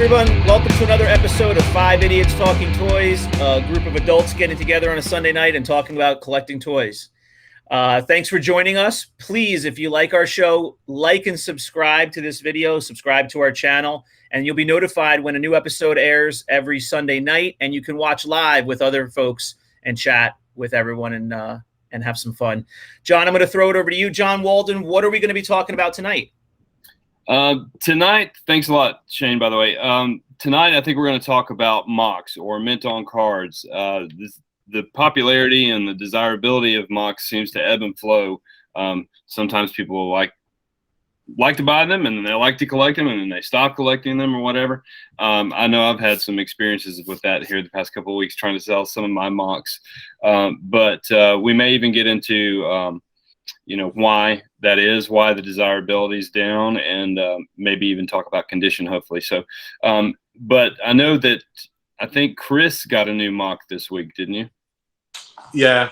everyone. Welcome to another episode of Five Idiots Talking Toys, a group of adults getting together on a Sunday night and talking about collecting toys. Thanks for joining us. Please, if you like our show, like and subscribe to this video, subscribe to our channel, and you'll be notified when a new episode airs every Sunday night, and you can watch live with other folks and chat with everyone and have some fun. John, I'm going to throw it over to you. John Walden, what are we going to be talking about tonight? Tonight, thanks a lot, Shane, by the way. Tonight, I think we're going to talk about MOCs, or mint on cards. The popularity and the desirability of MOCs seems to ebb and flow. Sometimes people like to buy them, and then they like to collect them, and then they stop collecting them or whatever. I know I've had some experiences with that here the past couple of weeks trying to sell some of my MOCs. But we may even get into why that is, why the desirability is down, and maybe even talk about condition, hopefully. So, but I know that I think Chris got a new MOC this week, didn't you? Yeah,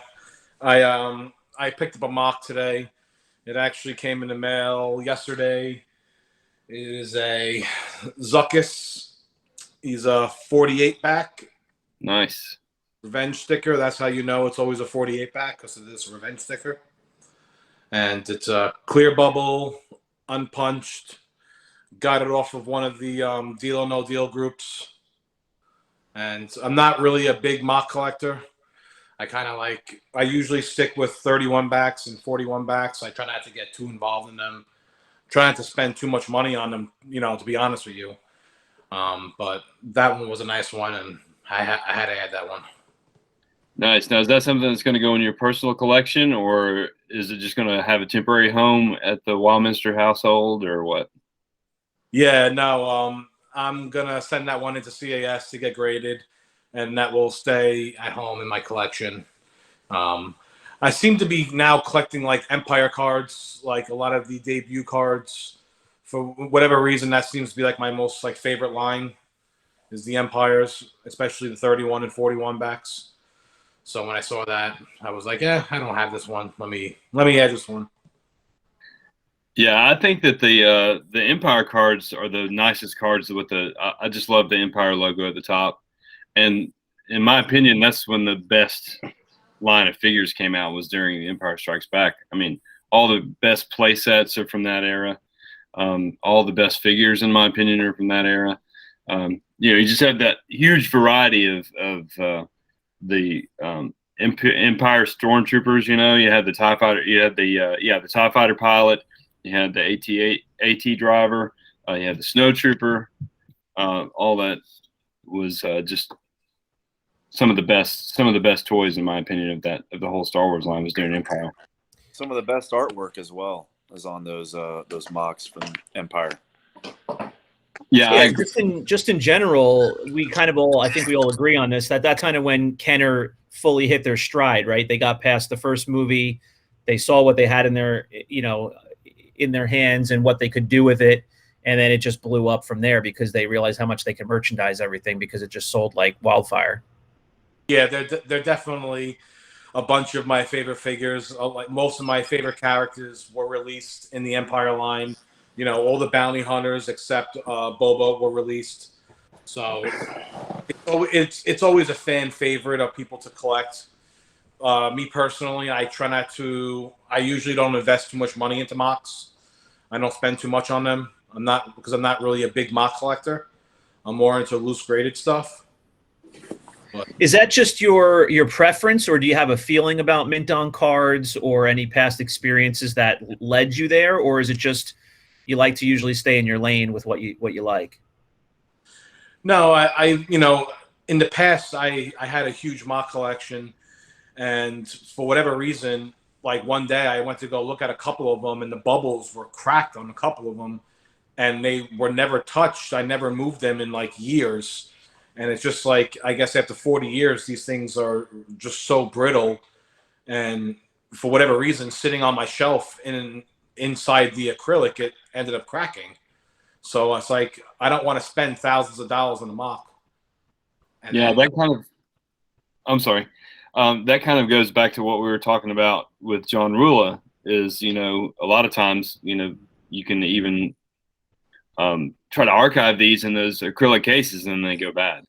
I picked up a MOC today. It actually came in the mail yesterday. It is a Zuckus. He's a 48 back. Nice. Revenge sticker. That's how you know it's always a 48 back, because of this revenge sticker. And it's a clear bubble, unpunched. Got it off of one of the Deal or No Deal groups. And I'm not really a big MOC collector. I usually stick with 31 backs and 41 backs. I try not to get too involved in them. Try not to spend too much money on them, to be honest with you. But that one was a nice one, and I had to add that one. Nice. Now, is that something that's going to go in your personal collection, or is it just going to have a temporary home at the Wildminster household, or what? Yeah, no, I'm going to send that one into CAS to get graded, and that will stay at home in my collection. I seem to be now collecting like Empire cards, like a lot of the debut cards. For whatever reason, that seems to be like my most favorite line is the Empires, especially the 31 and 41 backs. So when I saw that, I was like, yeah, I don't have this one. Let me add this one. Yeah, I think that the Empire cards are the nicest cards with I just love the Empire logo at the top. And in my opinion, that's when the best line of figures came out, was during the Empire Strikes Back. I mean, all the best play sets are from that era. All the best figures, in my opinion, are from that era. You just have that huge variety of the Empire stormtroopers. You had the TIE fighter, you had the TIE fighter pilot, you had the AT driver, you had the snow trooper. All that was just some of the best toys, in my opinion, of the whole Star Wars line was during Empire. Some of the best artwork as well is on those MOCs from Empire. Yeah, just in general, we kind of I think we all agree on this, that kind of when Kenner fully hit their stride, right? They got past the first movie, they saw what they had in their hands and what they could do with it, and then it just blew up from there because they realized how much they can merchandise everything, because it just sold like wildfire. Yeah, they're definitely a bunch of my favorite figures. Like most of my favorite characters were released in the Empire line. All the bounty hunters except Boba were released. So it's always a fan favorite of people to collect. Me personally, I usually don't invest too much money into MOCs. I don't spend too much on them. Because I'm not really a big MOC collector. I'm more into loose graded stuff. But is that just your preference, or do you have a feeling about mint on cards or any past experiences that led you there, or is it just you like to usually stay in your lane with what you like? No, I in the past I had a huge MOC collection, and for whatever reason, like one day I went to go look at a couple of them, and the bubbles were cracked on a couple of them, and they were never touched. I never moved them in like years. And it's just like, I guess after 40 years, these things are just so brittle. And for whatever reason, sitting on my shelf inside the acrylic, it ended up cracking. So it's like, I don't want to spend thousands of dollars on a MOC. I'm sorry. That kind of goes back to what we were talking about with John Rula, is, a lot of times, you can even try to archive these in those acrylic cases, and then they go bad.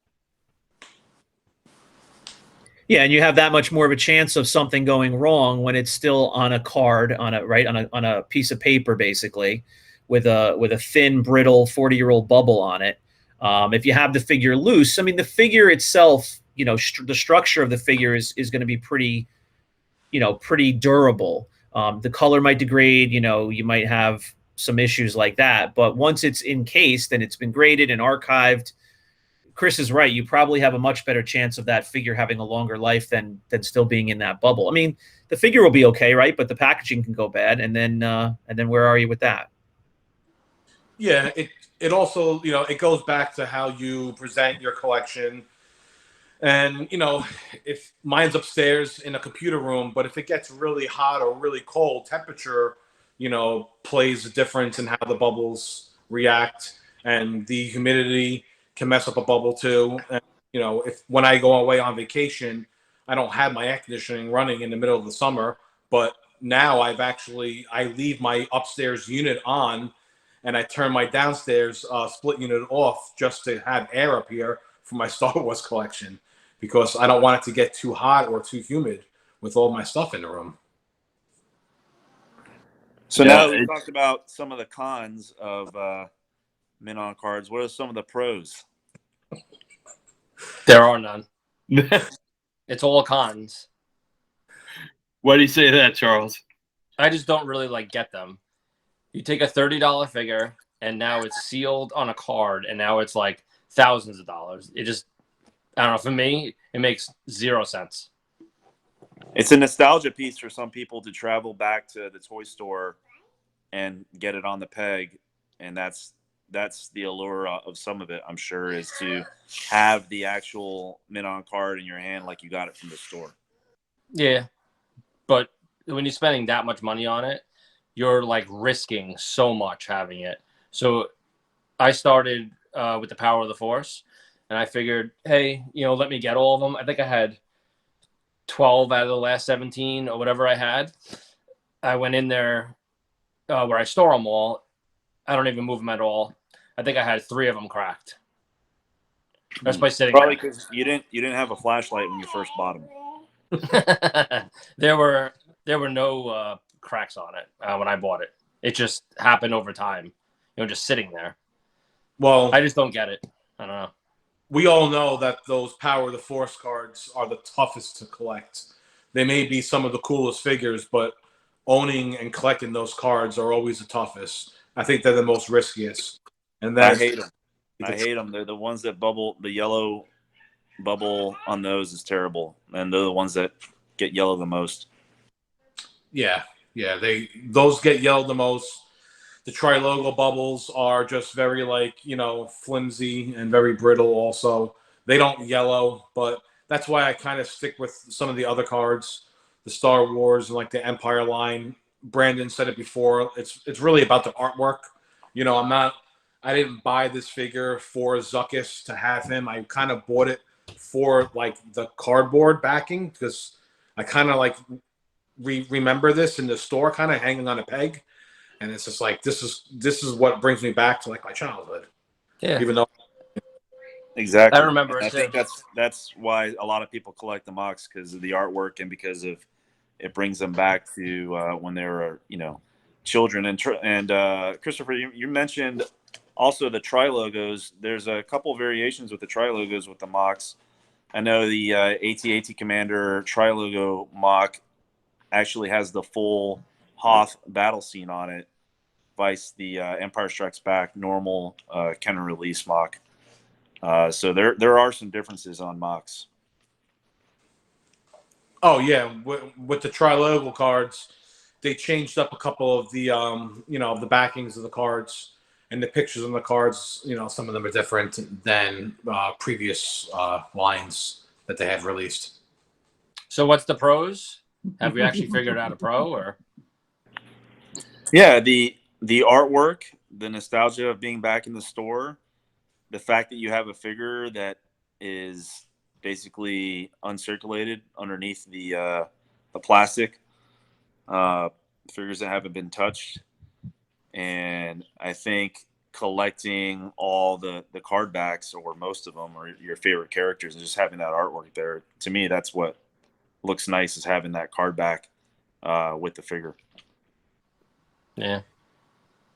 Yeah, and you have that much more of a chance of something going wrong when it's still on a card, on a piece of paper, basically, with a thin, brittle 40-year-old bubble on it. If you have the figure loose, I mean, the figure itself, the structure of the figure is going to be pretty durable. The color might degrade, you might have some issues like that. But once it's encased and it's been graded and archived, Chris is right. You probably have a much better chance of that figure having a longer life than still being in that bubble. I mean, the figure will be okay, right? But the packaging can go bad, and then where are you with that? Yeah, it also, it goes back to how you present your collection. And, if mine's upstairs in a computer room, but if it gets really hot or really cold, temperature, plays a difference in how the bubbles react, and the humidity can mess up a bubble too. And, if when I go away on vacation, I don't have my air conditioning running in the middle of the summer, but now I leave my upstairs unit on and I turn my downstairs split unit off just to have air up here for my Star Wars collection, because I don't want it to get too hot or too humid with all my stuff in the room. So now that we talked about some of the cons of mint on cards, what are some of the pros? There are none. It's all cons. Why do you say that, Charles? I just don't really get them. You take a $30 figure and now it's sealed on a card and now it's like thousands of dollars. It just, I don't know, for me, it makes 0 sense. It's a nostalgia piece for some people to travel back to the toy store and get it on the peg. And that's the allure of some of it, I'm sure, is to have the actual mint on card in your hand like you got it from the store. Yeah. But when you're spending that much money on it, you're risking so much having it. So I started with the Power of the Force, and I figured, hey, let me get all of them. I think I had 12 out of the last 17 or whatever I had. I went in there where I store them all. I don't even move them at all. I think I had 3 of them cracked. That's by sitting Probably because you didn't have a flashlight when you first bought them. There were no cracks on it when I bought it. It just happened over time, just sitting there. Well, I just don't get it. I don't know. We all know that those Power of the Force cards are the toughest to collect. They may be some of the coolest figures, but owning and collecting those cards are always the toughest. I think they're the most riskiest. And I hate them. I hate them. They're the ones that bubble. The yellow bubble on those is terrible, and they're the ones that get yellow the most. Yeah. Those get yellowed the most. The tri-logo bubbles are just very flimsy and very brittle also. They don't yellow, but that's why I kind of stick with some of the other cards, the Star Wars and the Empire line. Brandon said it before. It's really about the artwork. I didn't buy this figure for Zuckus to have him. I kind of bought it for the cardboard backing, because I kind of remember this in the store kind of hanging on a peg. And it's just this is what brings me back to my childhood. Yeah. Even though exactly, I remember. I think that's why a lot of people collect the MOCs, because of the artwork and because of it brings them back to when they were children. And Christopher, you mentioned also the tri-logos. There's a couple of variations with the tri-logos with the MOCs. I know the AT-AT Commander tri-logo MOC actually has the full Hoth battle scene on it, vice the Empire Strikes Back normal Kenner release MOC. So there are some differences on MOCs. Oh yeah, with the tri-logo cards, they changed up a couple of the the backings of the cards and the pictures on the cards. Some of them are different than previous lines that they had released. So what's the pros? Have we actually figured out a pro or? Yeah, the artwork, the nostalgia of being back in the store, the fact that you have a figure that is basically uncirculated underneath the plastic, figures that haven't been touched, and I think collecting all the card backs or most of them or your favorite characters and just having that artwork there. To me, that's what looks nice, is having that card back with the figure. Yeah.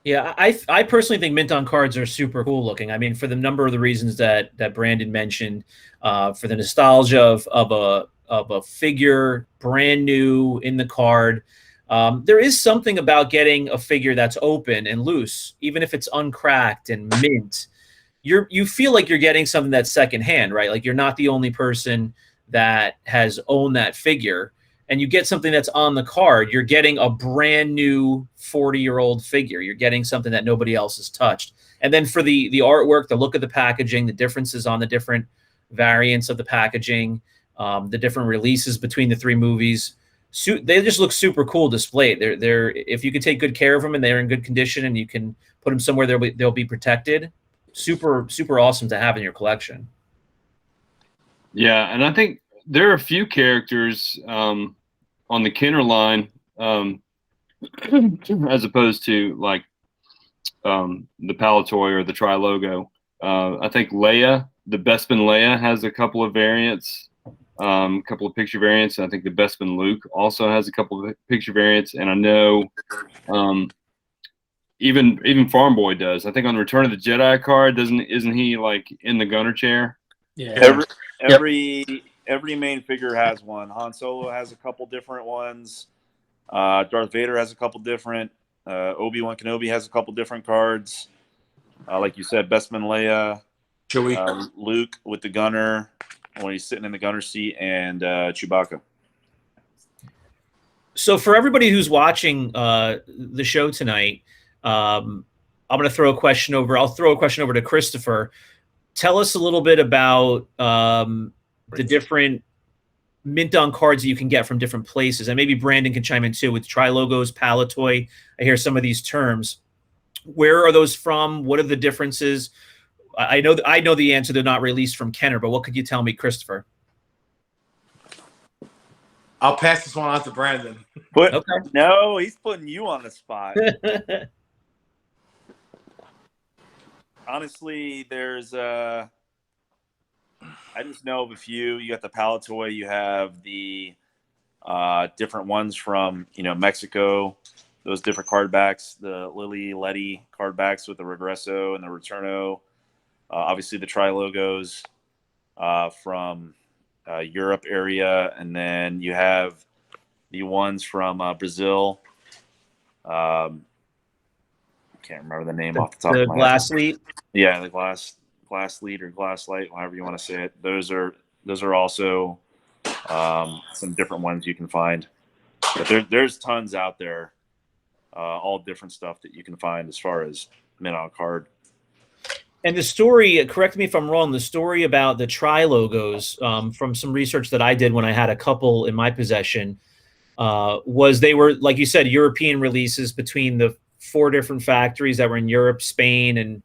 Yeah, I personally think mint on cards are super cool looking. I mean, for the number of the reasons that Brandon mentioned, for the nostalgia of a figure brand new in the card. There is something about getting a figure that's open and loose, even if it's uncracked and mint. You feel like you're getting something that's secondhand, right? Like you're not the only person that has owned that figure. And you get something that's on the card, you're getting a brand new 40-year-old figure. You're getting something that nobody else has touched. And then for the artwork, the look of the packaging, the differences on the different variants of the packaging, the different releases between the 3 movies, they just look super cool displayed. They're if you can take good care of them and they're in good condition and you can put them somewhere they'll be protected, super awesome to have in your collection. Yeah, and I think there are a few characters on the Kenner line, as opposed to like the Palatoy or the Tri-Logo. I think Leia, the Bespin Leia, has a couple of variants, a couple of picture variants. And I think the Bespin Luke also has a couple of picture variants. And I know even Farm Boy does. I think on the Return of the Jedi card, isn't he like in the gunner chair? Yeah. Every main figure has one. Han Solo has a couple different ones. Darth Vader has a couple different. Obi-Wan Kenobi has a couple different cards. Like you said, Bespin Leia, Chewie, Luke with the gunner when he's sitting in the gunner seat, and Chewbacca. So for everybody who's watching the show tonight, I'm going to throw a question over. I'll throw a question over to Christopher. Tell us a little bit about the different mint on cards that you can get from different places. And maybe Brandon can chime in too with Tri-Logos, Palatoy. I hear some of these terms. Where are those from? What are the differences? I know the answer. They're not released from Kenner, but what could you tell me, Christopher? I'll pass this one on to Brandon. Okay. No, he's putting you on the spot. Honestly, there's I just know of a few. You got the Palatoy. You have the different ones from Mexico. Those different card backs, the Lily Letty card backs with the Regresso and the Returno. Obviously, the Tri-Logos from Europe area, and then you have the ones from Brazil. Can't remember the name off the top of my head. The glass lead. Yeah, the glass lead or glass light, however you want to say it. Those are also some different ones you can find. But there's tons out there, all different stuff that you can find as far as mint on card. And the story, correct me if I'm wrong, the story about the Tri-Logos, from some research that I did when I had a couple in my possession, was they were, like you said, European releases between the 4 different factories that were in Europe, Spain, and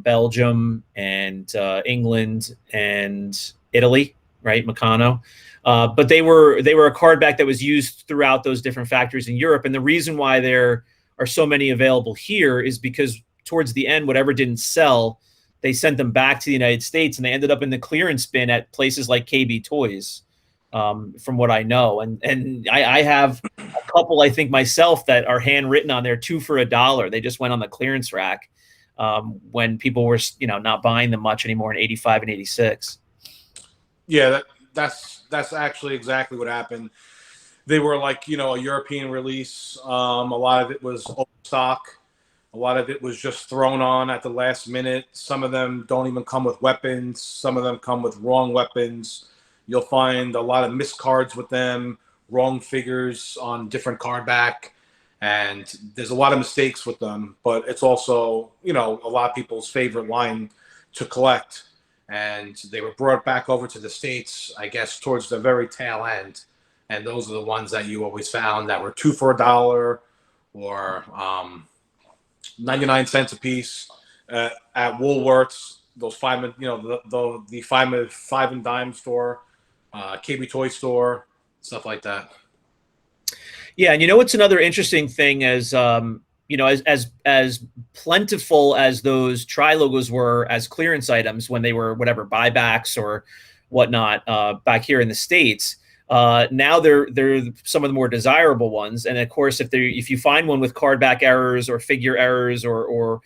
Belgium, and England, and Italy, right? Meccano. But they were a card back that was used throughout those different factories in Europe. And the reason why there are so many available here is because towards the end, whatever didn't sell, they sent them back to the United States, and they ended up in the clearance bin at places like KB Toys, from what I know. And I have a couple, I think myself, that are handwritten on there, 2 for $1. They just went on the clearance rack when people were, not buying them much anymore in 85 and 86. Yeah, that's actually exactly what happened. They were like, a European release. A lot of it was old stock. A lot of it was just thrown on at the last minute. Some of them don't even come with weapons. Some of them come with wrong weapons. You'll find a lot of miscards with them, wrong figures on different card back. And there's a lot of mistakes with them. But it's also, a lot of people's favorite line to collect. And they were brought back over to the States, I guess, towards the very tail end. And those are the ones that you always found that were 2 for $1 or 99 cents a piece at Woolworths. Those the 5 and dime store, KB Toy store, stuff like that. Yeah, and what's another interesting thing is as plentiful as those tri logos were as clearance items when they were whatever buybacks or whatnot back here in the States. Now they're some of the more desirable ones, and of course, if you find one with cardback errors or figure errors or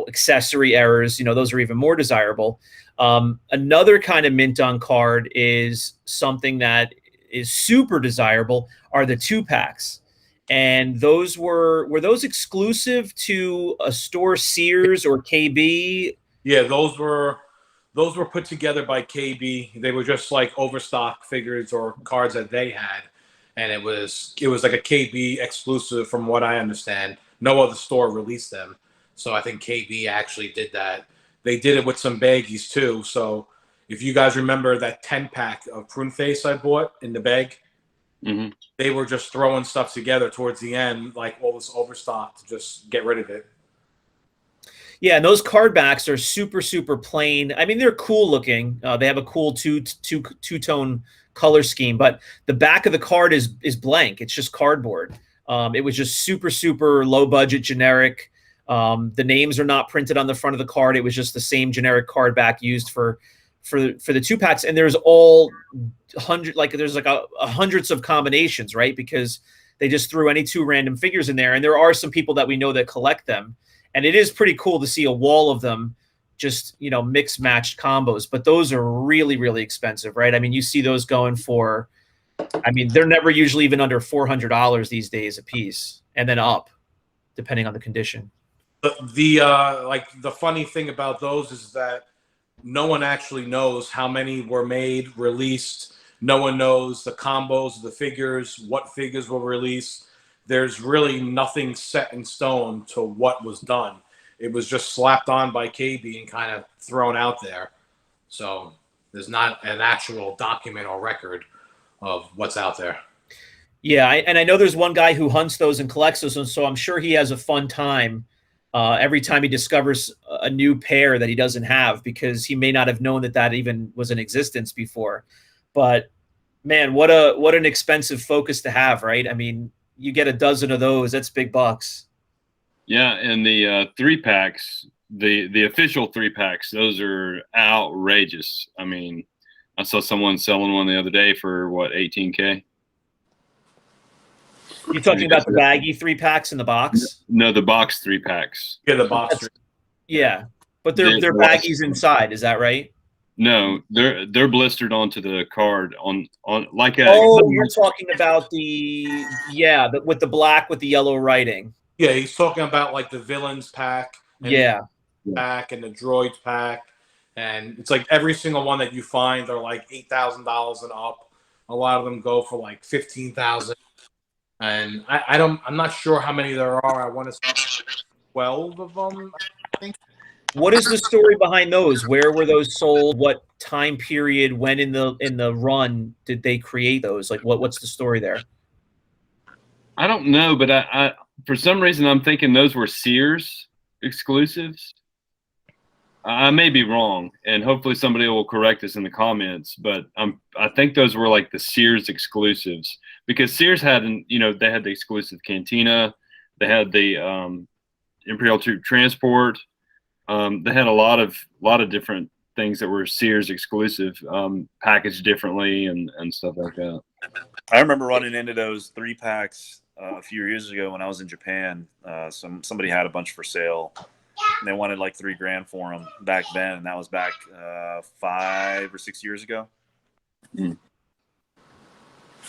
accessory errors, those are even more desirable. Another kind of mint on card is something that is super desirable are the 2-packs. And those were those exclusive to a store, Sears or KB? Yeah, those were put together by KB. They were just like overstock figures or cards that they had, and it was like a KB exclusive, from what I understand. No other store released them, so I think KB actually did that. They did it with some baggies too. So if you guys remember that 10-pack of Prune Face I bought in the bag, they were just throwing stuff together towards the end, like all this overstock, to just get rid of it. Yeah, and those card backs are super, super plain. I mean, they're cool looking. They have a cool two-tone color scheme, but the back of the card is blank. It's just cardboard. It was just super, super low budget, generic. The names are not printed on the front of the card. It was just the same generic card back used for the 2-packs. And there's there's hundreds of combinations, right? Because they just threw any 2 random figures in there. And there are some people that we know that collect them. And it is pretty cool to see a wall of them, just, mix matched combos. But those are really, really expensive, right? I mean, you see those going for, they're never usually even under $400 these days a piece, and then up, depending on the condition. The funny thing about those is that no one actually knows how many were made, released. No one knows the combos of the figures, what figures were released. There's really nothing set in stone to what was done. It was just slapped on by KB and kind of thrown out there. So there's not an actual document or record of what's out there. Yeah, and I know there's one guy who hunts those and collects those, and so I'm sure he has a fun time every time he discovers a new pair that he doesn't have, because he may not have known that even was in existence before. But man, what an expensive focus to have, right? I mean, you get a dozen of those, that's big bucks. Yeah, and the 3-packs, the official 3-packs, those are outrageous. I mean, I saw someone selling one the other day for what, $18K? You talking about the baggy 3-packs in the box? No, the box 3-packs. Yeah, the box. Yeah, but they're baggies inside. Is that right? No, they're blistered onto the card on like a. Oh, you're talking about with the black with the yellow writing. Yeah, he's talking about like the villains pack. And pack and the droids pack, and it's like every single one that you find are like $8,000 and up. A lot of them go for like $15,000, and I'm not sure how many there are. I want to say 12 of them, I think. What is the story behind those? Where were those sold? What time period? When in the run did they create those? Like, what's the story there? I don't know, but I for some reason I'm thinking those were Sears exclusives. I may be wrong, and hopefully somebody will correct us in the comments. But I think those were like the Sears exclusives, because Sears hadn't, they had the exclusive Cantina, they had the Imperial Troop Transport. They had a lot of different things that were Sears exclusive, packaged differently and stuff like that. I remember running into those 3-packs a few years ago when I was in Japan. Somebody had a bunch for sale, and they wanted like $3,000 for them back then, and that was back 5 or 6 years ago. Mm.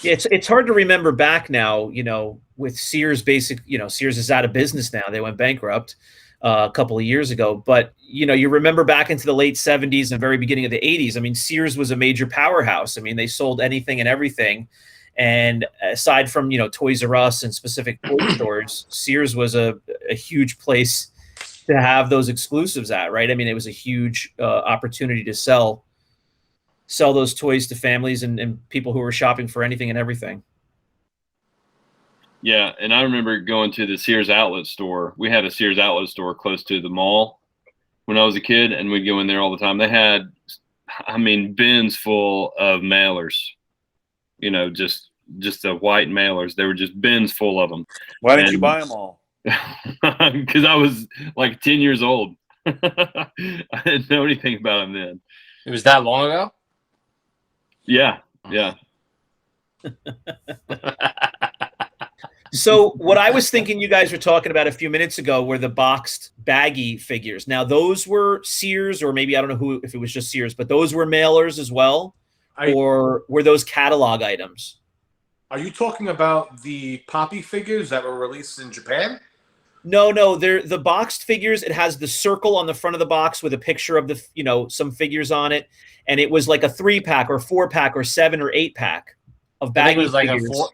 Yeah, it's hard to remember back now. With Sears, Sears is out of business now. They went bankrupt a couple of years ago, but you remember back into the late 70s and very beginning of the 80s. I mean, Sears was a major powerhouse. I mean, they sold anything and everything, and aside from Toys R Us and specific toy stores, Sears was a huge place to have those exclusives at, right? I mean, it was a huge opportunity to sell those toys to families and people who were shopping for anything and everything. Yeah, and I remember going to the Sears outlet store. We had a Sears outlet store close to the mall when I was a kid, and we'd go in there all the time. They had, bins full of mailers, just the white mailers. They were just bins full of them. Why didn't you buy them all? because I was like 10 years old. I didn't know anything about them then. It was that long ago? Yeah, yeah. So what I was thinking you guys were talking about a few minutes ago were the boxed baggy figures. Now those were Sears, or maybe I don't know who, if it was just Sears, but those were mailers as well, or were those catalog items? Are you talking about the Poppy figures that were released in Japan? No, they're the boxed figures. It has the circle on the front of the box with a picture of the, some figures on it, and it was like a 3-pack or 4-pack or 7 or 8-pack of baggy I think it was like figures. a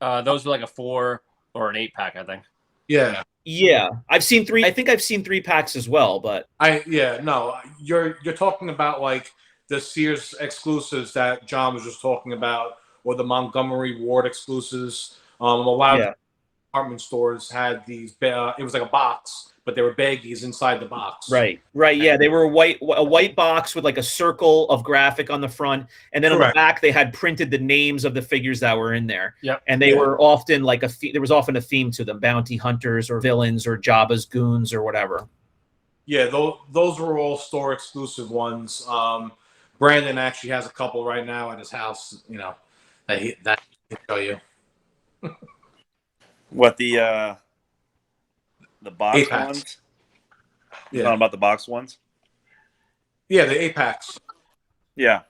4. Those were like a 4 or an 8-pack, I think. Yeah. Yeah, I've seen 3. I think I've seen 3-packs as well, but no, you're talking about like the Sears exclusives that John was just talking about, or the Montgomery Ward exclusives. A lot of department stores had these. It was like a box, but they were baggies inside the box. Right. Yeah, they were a white box with like a circle of graphic on the front, and then on the back they had printed the names of the figures that were in there. Yep. And they were often like there was often a theme to them: bounty hunters or villains or Jabba's goons or whatever. Yeah, those were all store exclusive ones. Brandon actually has a couple right now at his house. That he can show you. What the box 8-packs. ones? Yeah. Talking about the box ones? Yeah, the 8-packs. Yeah.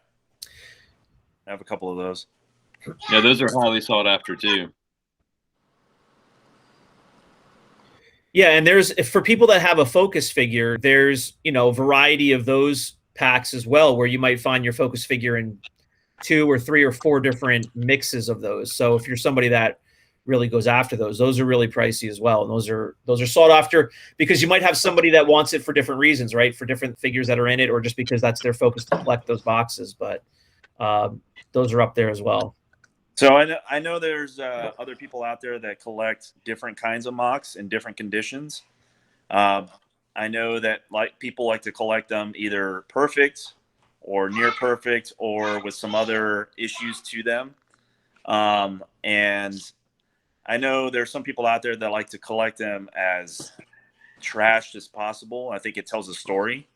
I have a couple of those. Yeah, those are highly sought after too. Yeah, and there's, for people that have a Focus figure, there's, a variety of those packs as well, where you might find your Focus figure in 2 or 3 or 4 different mixes of those. So if you're somebody that really goes after those are really pricey as well. And those are sought after because you might have somebody that wants it for different reasons, right? For different figures that are in it, or just because that's their focus to collect those boxes. But those are up there as well. So I know there's other people out there that collect different kinds of MOCs in different conditions. I know that people like to collect them either perfect or near perfect or with some other issues to them. And I know there's some people out there that like to collect them as trashed as possible. I think it tells a story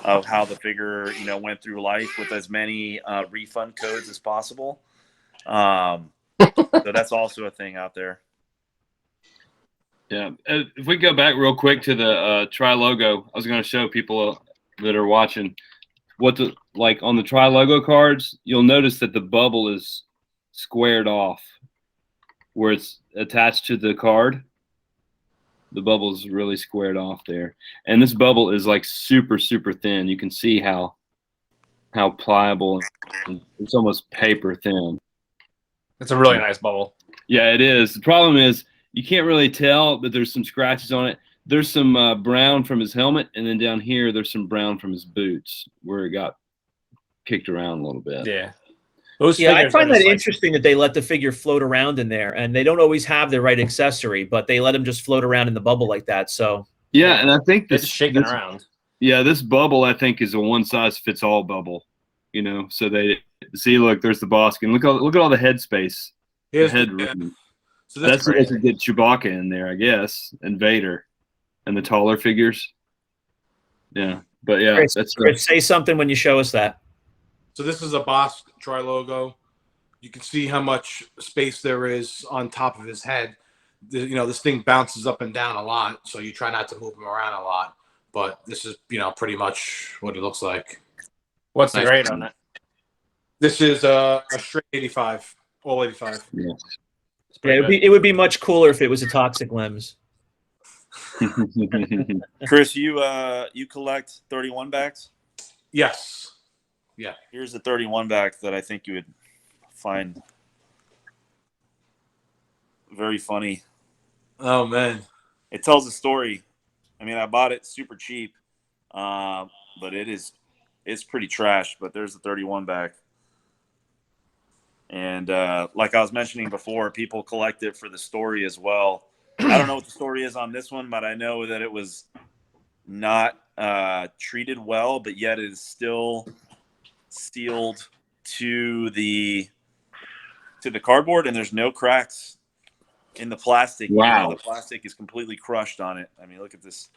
of how the figure, went through life with as many refund codes as possible. So that's also a thing out there. Yeah. If we go back real quick to the Tri logo, I was going to show people that are watching like on the Tri logo cards, you'll notice that the bubble is squared off where it's attached to the card. The bubble is really squared off there. And this bubble is like super, super thin. You can see how pliable, and it's almost paper thin. It's a really nice bubble. Yeah, it is. The problem is you can't really tell, but there's some scratches on it. There's some brown from his helmet, and then down here there's some brown from his boots where it got kicked around a little bit. Yeah. I find that interesting that they let the figure float around in there, and they don't always have the right accessory, but they let him just float around in the bubble like that. So yeah, and I think it's shaking around. Yeah, this bubble I think is a one-size-fits-all bubble. So they see. Look, there's the Boskin. Look at all the head space. Here's the head room. So that's supposed to get Chewbacca in there, I guess, and Vader, and the taller figures. Yeah, but yeah, Chris, say something when you show us that. So this is a Bosk Tri logo. You can see how much space there is on top of his head. This thing bounces up and down a lot, so you try not to move him around a lot. But this is, pretty much what it looks like. What's the grade on it? This is a straight 85, all 85. Yeah. It would be much cooler if it was a Toxic Limbs. Chris, you collect 31 backs? Yes. Yeah. Here's the 31 back that I think you would find very funny. Oh man. It tells a story. I mean, I bought it super cheap, but it's pretty trash. But there's the 31 back. And like I was mentioning before, people collect it for the story as well. I don't know what the story is on this one, but I know that it was not treated well, but yet it is still sealed to the cardboard, and there's no cracks in the plastic. Wow. You know, the plastic is completely crushed on it. I mean, look at this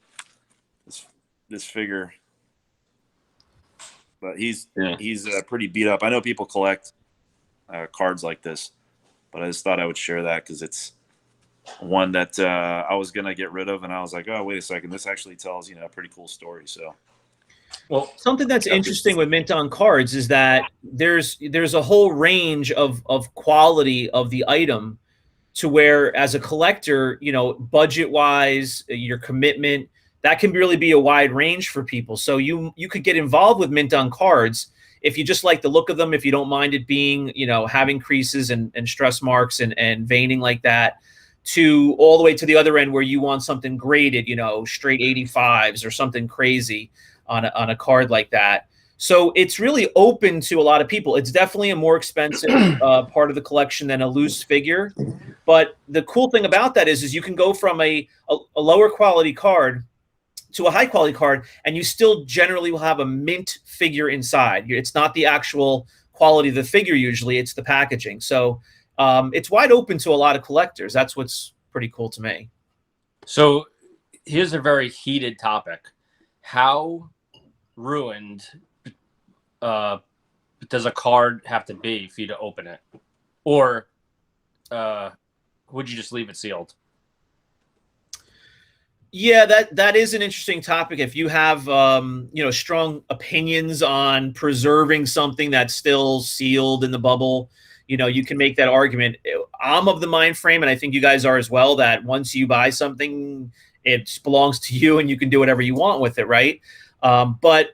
figure. But he's pretty beat up. I know people collect cards like this, but I just thought I would share that because it's one that I was gonna get rid of, and I was like, oh, wait a second, this actually tells a pretty cool story. So, well, something that's interesting with mint on cards is that there's a whole range of quality of the item, to where as a collector, budget wise, your commitment, that can really be a wide range for people. So you could get involved with mint on cards if you just like the look of them, if you don't mind it being, having creases and stress marks and veining like that, to all the way to the other end where you want something graded, straight 85s or something crazy on a card like that. So it's really open to a lot of people. It's definitely a more expensive part of the collection than a loose figure. But the cool thing about that is you can go from a lower quality card to a high quality card, and you still generally will have a mint figure inside. It's not the actual quality of the figure usually, it's the packaging. So it's wide open to a lot of collectors. That's what's pretty cool to me. So here's a very heated topic. How ruined does a card have to be for you to open it? Or would you just leave it sealed? Yeah, that is an interesting topic. If you have strong opinions on preserving something that's still sealed in the bubble, you can make that argument. I'm of the mind frame, and I think you guys are as well, that once you buy something, it belongs to you and you can do whatever you want with it, right? But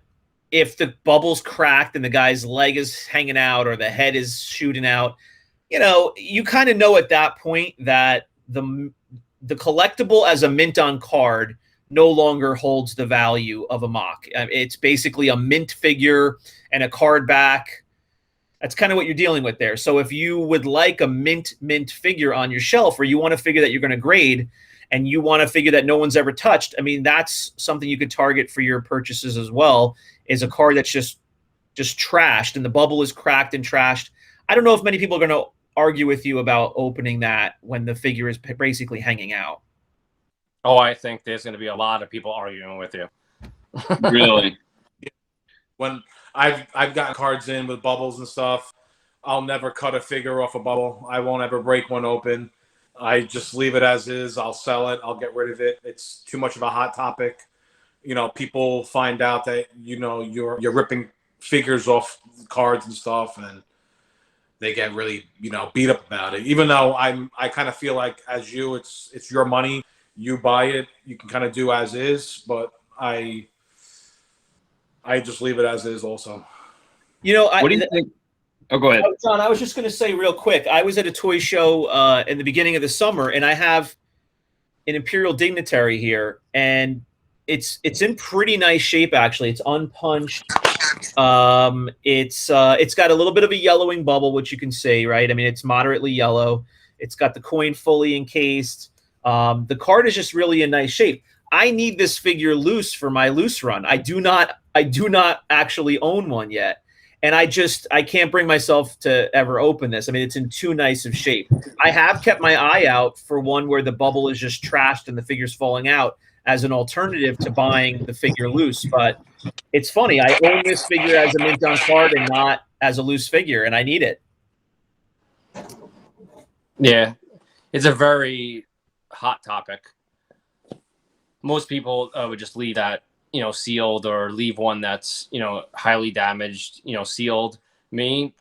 if the bubble's cracked and the guy's leg is hanging out or the head is shooting out, you kind of know at that point that the collectible as a mint on card no longer holds the value of a MOC. It's basically a mint figure and a card back. That's kind of what you're dealing with there. So if you would like a mint figure on your shelf, or you want a figure that you're going to grade and you want a figure that no one's ever touched, I mean, that's something you could target for your purchases as well, is a card that's just trashed and the bubble is cracked and trashed. I don't know if many people are going to argue with you about opening that when the figure is basically hanging out. Oh, I think there's going to be a lot of people arguing with you. Really? When I've gotten cards in with bubbles and stuff, I'll never cut a figure off a bubble. I won't ever break one open. I just leave it as is. I'll sell it. I'll get rid of it. It's too much of a hot topic. People find out that you're ripping figures off cards and stuff, and they get really beat up about it. Even though I kind of feel like, as you, it's your money. You buy it. You can kind of do as is, but I just leave it as is also. What do you think? Oh, go ahead. John, I was just going to say real quick, I was at a toy show in the beginning of the summer, and I have an Imperial Dignitary here, and it's in pretty nice shape, actually. It's unpunched. It's got a little bit of a yellowing bubble, which you can see, right? I mean, it's moderately yellow. It's got the coin fully encased. The card is just really in nice shape. I need this figure loose for my loose run. I do not actually own one yet. And I can't bring myself to ever open this. I mean, it's in too nice of shape. I have kept my eye out for one where the bubble is just trashed and the figure's falling out as an alternative to buying the figure loose. But it's funny. I own this figure as a mint on card and not as a loose figure, and I need it. Yeah, it's a very hot topic. Most people would just leave that sealed, or leave one that's highly damaged sealed. Me,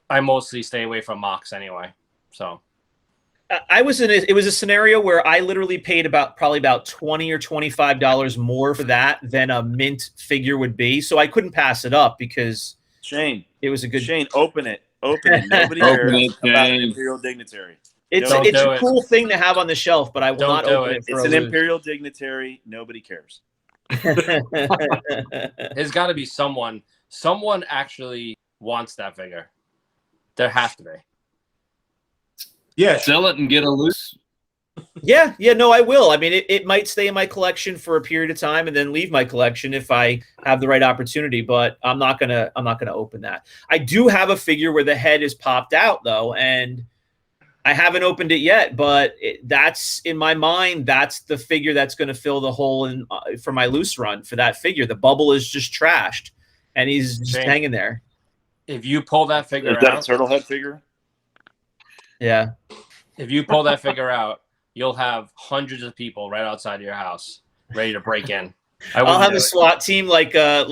I mostly stay away from MOCs anyway. So it was a scenario where I literally paid probably about $20 or $25 more for that than a mint figure would be. So I couldn't pass it up because Shane, it was a good. Shane, open it. Nobody cares about an Imperial Dignitary. It's a cool thing to have on the shelf, but I will not open it. It's an Imperial Dignitary. Nobody cares. There's got to be someone actually wants that figure. There has to be. Yeah, sell it and get a loose. Yeah, no, I will. I mean, it might stay in my collection for a period of time and then leave my collection if I have the right opportunity. But I'm not gonna open that. I do have a figure where the head is popped out though, and I haven't opened it yet, but that's in my mind. That's the figure that's going to fill the hole in for my loose run for that figure. The bubble is just trashed, and he's just Shane, hanging there. If you pull that figure Is that a out, turtle head figure? Yeah. if you pull that figure out, you'll have hundreds of people right outside of your house ready to break in. I'll have a SWAT team like a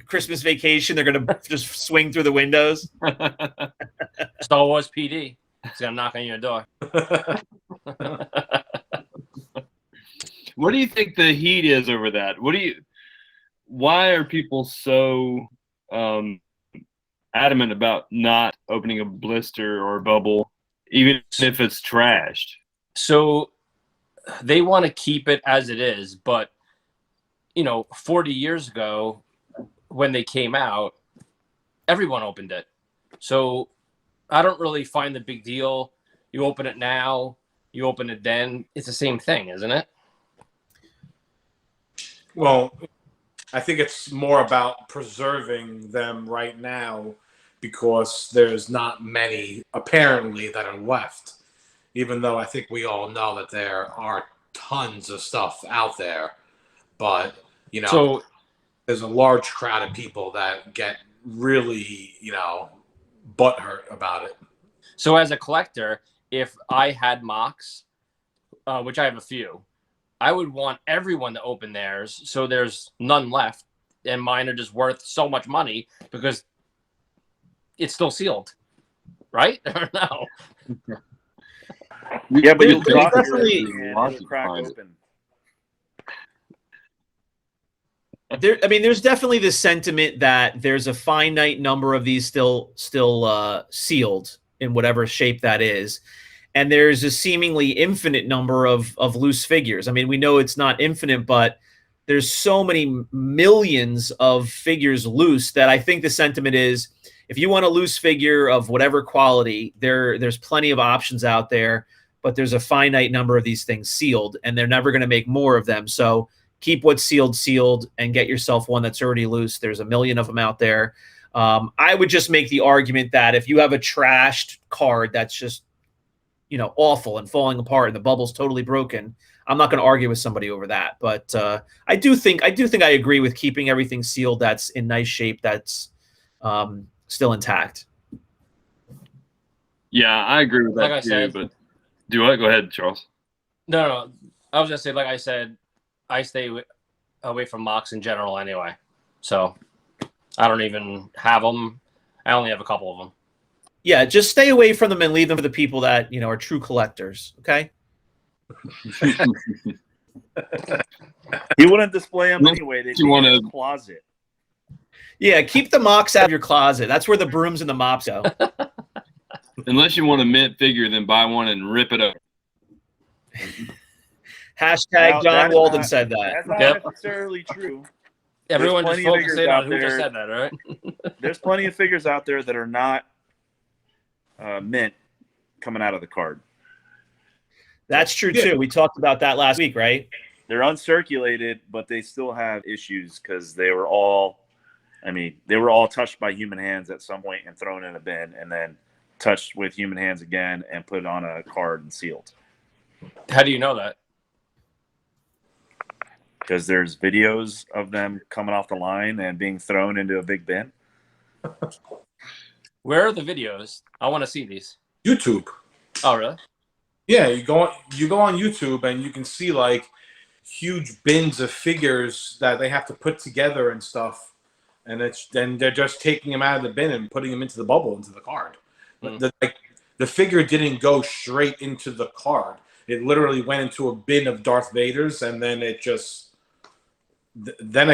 Christmas Vacation. They're gonna just swing through the windows. Star Wars PD. It's gonna knock on your door. What do you think the heat is over that? Why are people so adamant about not opening a blister or a bubble, even if it's trashed? So they want to keep it as it is, but 40 years ago when they came out, everyone opened it. So I don't really find the big deal. You open it now, you open it then. It's the same thing, isn't it? Well, I think it's more about preserving them right now because there's not many apparently that are left, even though I think we all know that there are tons of stuff out there. But, so there's a large crowd of people that get really, butthurt about it. So as a collector, if I had MOCs, which I have a few, I would want everyone to open theirs so there's none left, and mine are just worth so much money because it's still sealed, right? Or no? Yeah, but There's definitely crack open. There's definitely this sentiment that there's a finite number of these still sealed in whatever shape that is. And there's a seemingly infinite number of loose figures. I mean, we know it's not infinite, but there's so many millions of figures loose that I think the sentiment is, if you want a loose figure of whatever quality, there's plenty of options out there, but there's a finite number of these things sealed, and they're never going to make more of them. So keep what's sealed and get yourself one that's already loose. There's a million of them out there. I would just make the argument that if you have a trashed card that's just awful and falling apart and the bubble's totally broken, I'm not going to argue with somebody over that. But I do think I agree with keeping everything sealed that's in nice shape, that's still intact. Yeah, I agree with that like I too. said, But do I go ahead, Charles? No. I was gonna say, like I said, I stay away from MOCs in general anyway. So I don't even have them. I only have a couple of them. Yeah, just stay away from them and leave them for the people that are true collectors. Okay. He wouldn't display them anyway. They want a closet. Yeah, keep the MOCs out of your closet. That's where the brooms and the mops go. Unless you want a mint figure, then buy one and rip it up. Hashtag John Walden said that. That's not necessarily true. Everyone just focusing on who just said that, right? There's plenty of figures out there that are not mint coming out of the card. That's true too. We talked about that last week, right? They're uncirculated, but they still have issues because they were all touched by human hands at some point and thrown in a bin, and then touched with human hands again and put on a card and sealed. How do you know that? Because there's videos of them coming off the line and being thrown into a big bin. Where are the videos? I want to see these. YouTube. Oh, really? Yeah, you go on YouTube and you can see like huge bins of figures that they have to put together and stuff, and then they're just taking them out of the bin and putting them into the bubble, into the card. The figure didn't go straight into the card. It literally went into a bin of Darth Vader's, and then it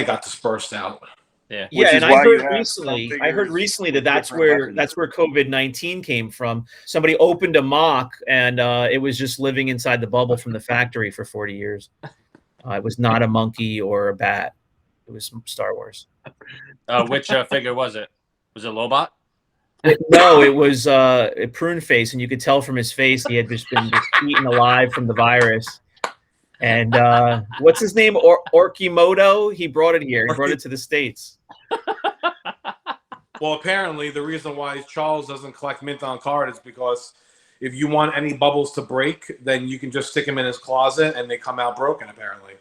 got dispersed out. Yeah. And I heard recently that that's where COVID-19 came from. Somebody opened a MOC and it was just living inside the bubble from the factory for 40 years. It was not a monkey or a bat. It was Star Wars. Which figure was it? Was it Lobot? No, it was a prune face, and you could tell from his face he had just been eaten alive from the virus. And what's his name? Orkimoto? He brought it here. He brought it to the States. Well, apparently the reason why Charles doesn't collect mint on card is because if you want any bubbles to break, then you can just stick them in his closet and they come out broken, apparently.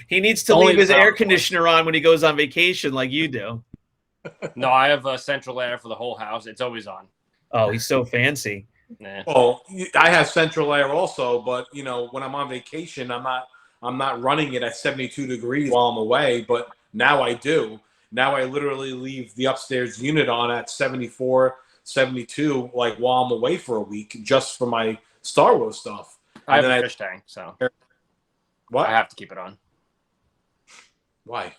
He needs to leave his air conditioner on when he goes on vacation like you do. No, I have a central air for the whole house. It's always on. Oh, he's so fancy. Nah. Well, I have central air also, but you know, when I'm on vacation, I'm not running it at 72 degrees while I'm away, but now I do. Now I literally leave the upstairs unit on at 74, 72, like while I'm away for a week, just for my Star Wars stuff. I have a fish tank, so what? I have to keep it on. Why?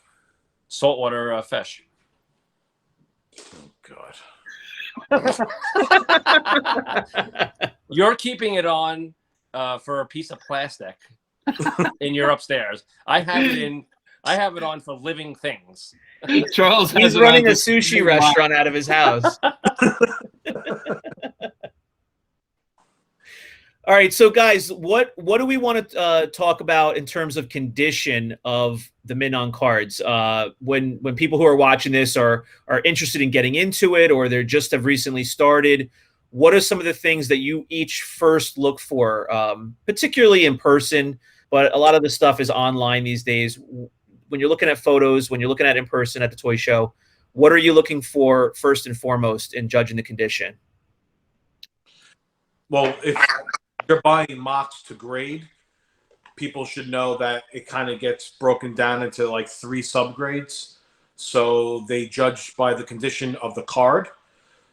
Saltwater fish. Oh God. You're keeping it on for a piece of plastic in your upstairs. I have it on for living things. Charles, he's running a sushi restaurant out of his house. All right, so guys, what do we want to talk about in terms of condition of the mint on cards? When people who are watching this are interested in getting into it, or they just have recently started, what are some of the things that you each first look for, particularly in person, but a lot of the stuff is online these days. When you're looking at photos, when you're looking at in person at the toy show, what are you looking for first and foremost in judging the condition? Well, if you're buying MOCs to grade, people should know that it kind of gets broken down into like 3 subgrades. So they judge by the condition of the card.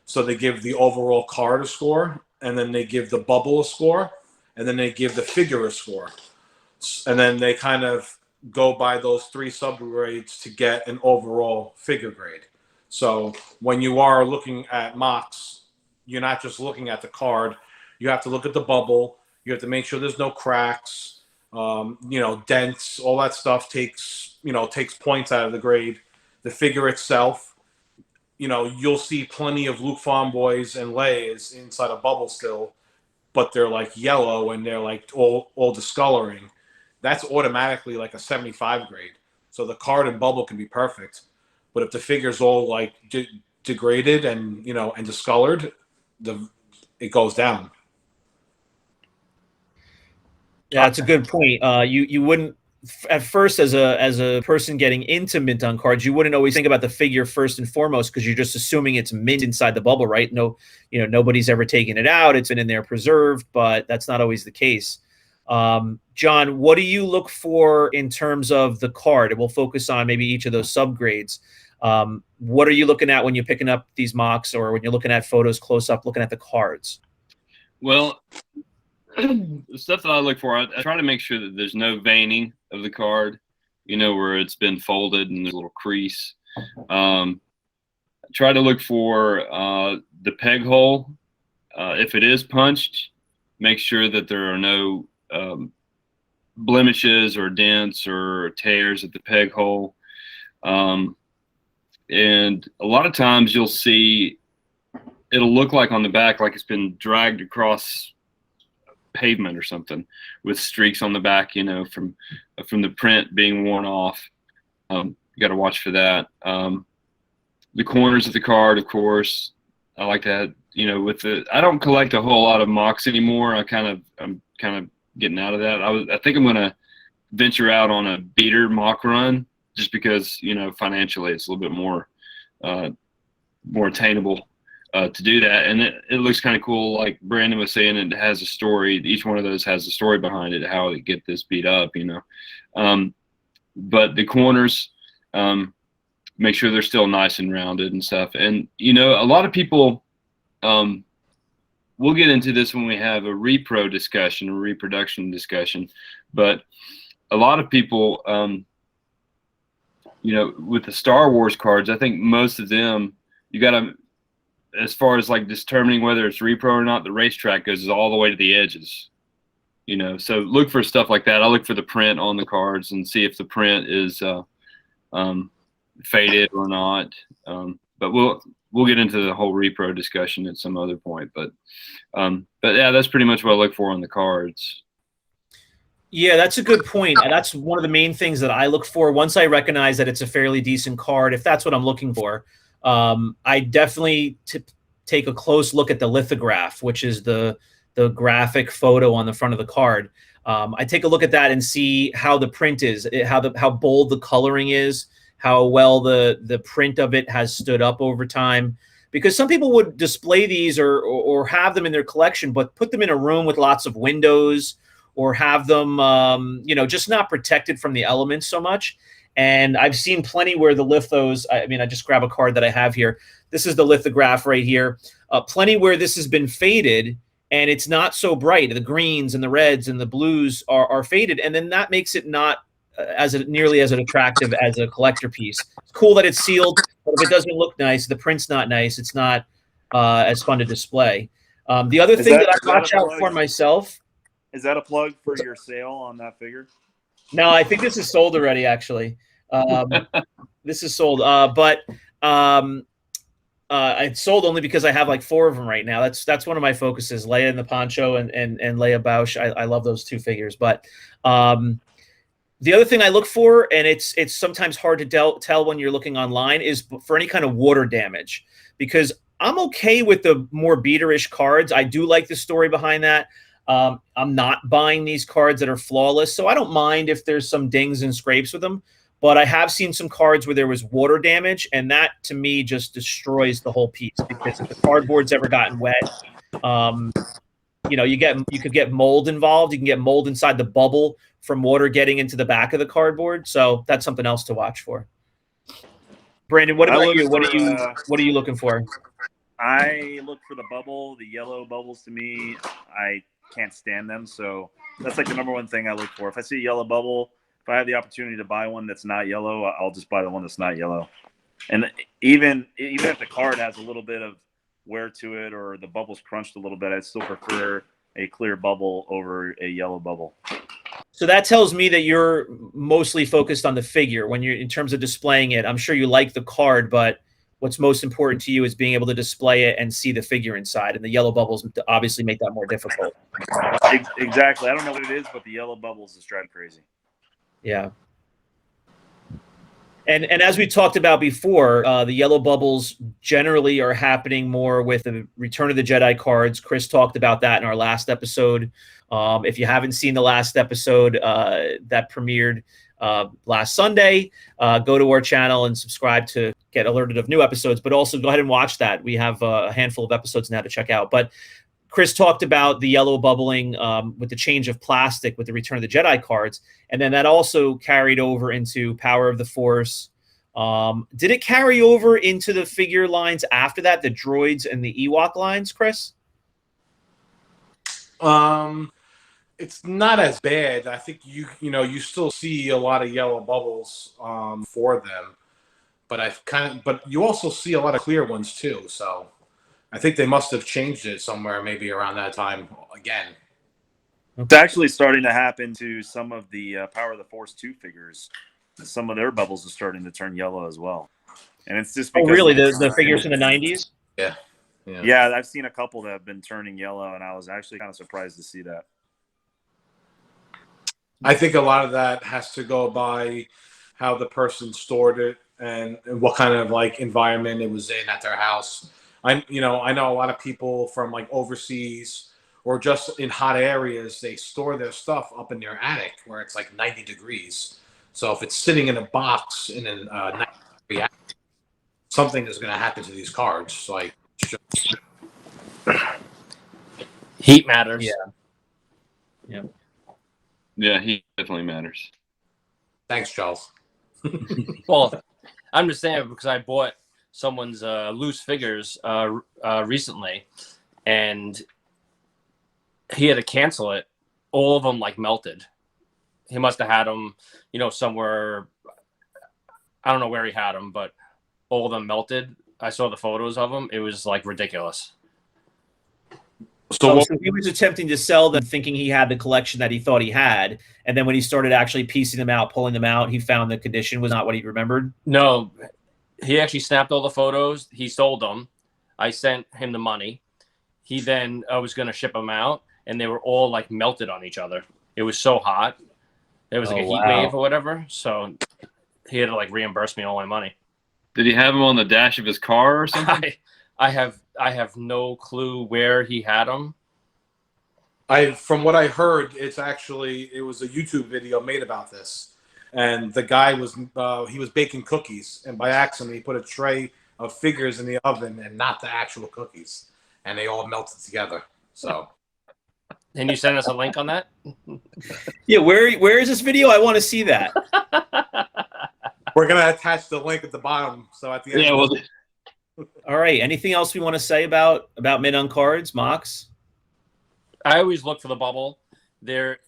So they give the overall card a score, and then they give the bubble a score, and then they give the figure a score. And then they kind of go by those 3 subgrades to get an overall figure grade. So when you are looking at MOCs, you're not just looking at the card. You have to look at the bubble. You have to make sure there's no cracks, dents. All that stuff takes points out of the grade. The figure itself, you'll see plenty of Luke Farm Boys and Leias inside a bubble still, but they're like yellow and they're like all discoloring. That's automatically like a 75 grade. So the card and bubble can be perfect, but if the figure's all like degraded and and discolored, it goes down. Yeah, that's a good point. You wouldn't at first, as a person getting into mint on cards, you wouldn't always think about the figure first and foremost because you're just assuming it's mint inside the bubble, right? No, nobody's ever taken it out. It's been in there preserved, but that's not always the case. John, what do you look for in terms of the card? And we'll focus on maybe each of those subgrades. What are you looking at when you're picking up these MOCs, or when you're looking at photos close up, looking at the cards? Well, the stuff that I look for, I try to make sure that there's no veining of the card, where it's been folded and there's a little crease. I try to look for the peg hole. If it is punched, make sure that there are no blemishes or dents or tears at the peg hole. And a lot of times you'll see it'll look like on the back like it's been dragged across pavement or something with streaks on the back, from the print being worn off. You got to watch for that. The corners of the card, of course, I like that. I don't collect a whole lot of MOCs anymore. I'm kind of getting out of that. I think I'm going to venture out on a beater MOC run just because, financially it's a little bit more attainable to do that. And it looks kind of cool. Like Brandon was saying, it has a story. Each one of those has a story behind it, how they get this beat up, but the corners, make sure they're still nice and rounded and stuff. And, a lot of people, we'll get into this when we have a repro discussion, a reproduction discussion, but a lot of people, with the Star Wars cards, I think most of them, you got to, as far as like determining whether it's repro or not, the racetrack goes all the way to the edges, so look for stuff like that. I look for the print on the cards and see if the print is faded or not. But we'll get into the whole repro discussion at some other point. But yeah, that's pretty much what I look for on the cards. Yeah, that's a good point. That's one of the main things that I look for. Once I recognize that it's a fairly decent card, if that's what I'm looking for, I definitely take a close look at the lithograph, which is the graphic photo on the front of the card. I take a look at that and see how the print is, how bold the coloring is, how well the print of it has stood up over time. Because some people would display these or have them in their collection, but put them in a room with lots of windows, or have them, just not protected from the elements so much. And I've seen plenty where the lithos, I just grab a card that I have here. This is the lithograph right here. Plenty where this has been faded and it's not so bright. The greens and the reds and the blues are faded. And then that makes it not nearly as attractive as a collector piece. It's cool that it's sealed, but if it doesn't look nice, the print's not nice, it's not as fun to display. The other thing that I watch out for myself. Is that a plug for your sale on that figure? No, I think this is sold already, actually. This is sold. But it's sold only because I have like 4 of them right now. That's one of my focuses, Leia in the poncho and Leia Bausch. I love those 2 figures. But the other thing I look for, and it's sometimes hard to tell when you're looking online, is for any kind of water damage. Because I'm okay with the more beaterish cards. I do like the story behind that. I'm not buying these cards that are flawless, so I don't mind if there's some dings and scrapes with them. But I have seen some cards where there was water damage, and that to me just destroys the whole piece, because if the cardboard's ever gotten wet, you could get mold involved. You can get mold inside the bubble from water getting into the back of the cardboard. So that's something else to watch for. Brandon, what about you? What are you looking for? I look for the bubble, the yellow bubbles. To me, I can't stand them. So that's like the number one thing I look for. If I see a yellow bubble, if I have the opportunity to buy one that's not yellow, I'll just buy the one that's not yellow. And even if the card has a little bit of wear to it or the bubble's crunched a little bit, I'd still prefer a clear bubble over a yellow bubble. So that tells me that you're mostly focused on the figure when you're in terms of displaying it. I'm sure you like the card, but what's most important to you is being able to display it and see the figure inside. And the yellow bubbles obviously make that more difficult. Exactly. I don't know what it is, but the yellow bubbles is driving crazy. Yeah. And as we talked about before, the yellow bubbles generally are happening more with the Return of the Jedi cards. Chris talked about that in our last episode. If you haven't seen the last episode that premiered last Sunday, go to our channel and subscribe to get alerted of new episodes, but also go ahead and watch that. We have a handful of episodes now to check out. But Chris talked about the yellow bubbling with the change of plastic with the Return of the Jedi cards. And then that also carried over into Power of the Force. Did it carry over into the figure lines after that, the droids and the Ewok lines, Chris? It's not as bad. I think you still see a lot of yellow bubbles for them, but you also see a lot of clear ones too. So I think they must have changed it somewhere, maybe around that time again. It's actually starting to happen to some of the Power of the Force 2 figures. Some of their bubbles are starting to turn yellow as well. And it's just because really? The figures in the 90s? Yeah, I've seen a couple that have been turning yellow, and I was actually kind of surprised to see that. I think a lot of that has to go by how the person stored it and what kind of like environment it was in at their house. I know a lot of people from like overseas or just in hot areas, they store their stuff up in their attic where it's like 90 degrees. So if it's sitting in a box in a 90 degree attic, something is going to happen to these cards. Like heat matters. Yeah, heat definitely matters. Thanks, Charles. Well, I'm just saying because I bought someone's loose figures recently, and he had to cancel it. All of them like melted. He must have had them, somewhere. I don't know where he had them, but all of them melted. I saw the photos of them. It was like ridiculous. So he was attempting to sell them thinking he had the collection that he thought he had. And then when he started actually piecing them out, pulling them out, he found the condition was not what he remembered. No, he actually snapped all the photos. He sold them. I sent him the money. He then was going to ship them out, and they were all like melted on each other. It was so hot. It was like a heat wave or whatever. So he had to like reimburse me all my money. Did he have them on the dash of his car or something? I have no clue where he had them. From what I heard, it was a YouTube video made about this, and the guy was he was baking cookies, and by accident he put a tray of figures in the oven and not the actual cookies, and they all melted together. So, Can you send us a link on that? Yeah, where is this video? I want to see that. we're gonna attach the link at the bottom. So at the end, Yeah, well, All right. Anything else we want to say about mint on cards, MOCs? I always look for the bubble. They're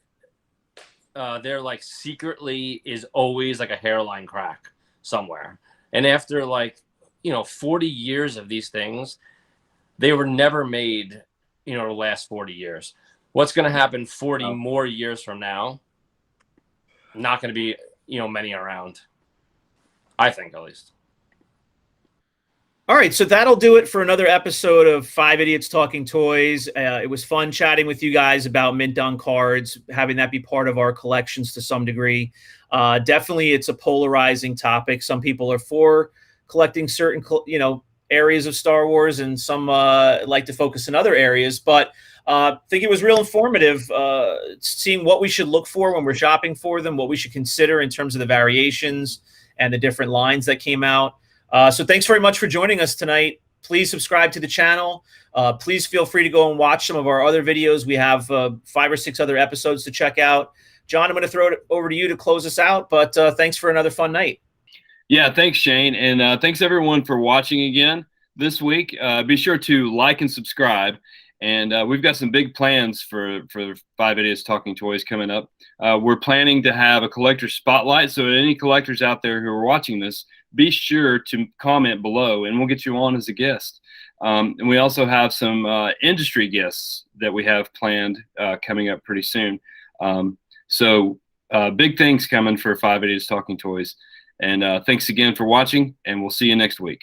like secretly is always like a hairline crack somewhere. And after 40 years of these things, they were never made, to last 40 years. What's going to happen 40 more years from now? Not going to be, many around. I think, at least. All right, so that'll do it for another episode of 5 Idiots Talking Toys. It was fun chatting with you guys about mint on cards, having that be part of our collections to some degree. Definitely, it's a polarizing topic. Some people are for collecting certain, areas of Star Wars, and some like to focus in other areas. But I think it was real informative seeing what we should look for when we're shopping for them, what we should consider in terms of the variations and the different lines that came out. So thanks very much for joining us tonight. Please subscribe to the channel. Please feel free to go and watch some of our other videos. We have 5 or 6 other episodes to check out. John, I'm going to throw it over to you to close us out, but thanks for another fun night. yeah, thanks, Shane. And thanks, everyone, for watching again this week. Be sure to like and subscribe. And we've got some big plans for 5 Idiots Talking Toys coming up. We're planning to have a collector spotlight. So any collectors out there who are watching this, be sure to comment below, and we'll get you on as a guest. And we also have some industry guests that we have planned coming up pretty soon. So big things coming for 5 Idiots Talking Toys. And thanks again for watching, and we'll see you next week.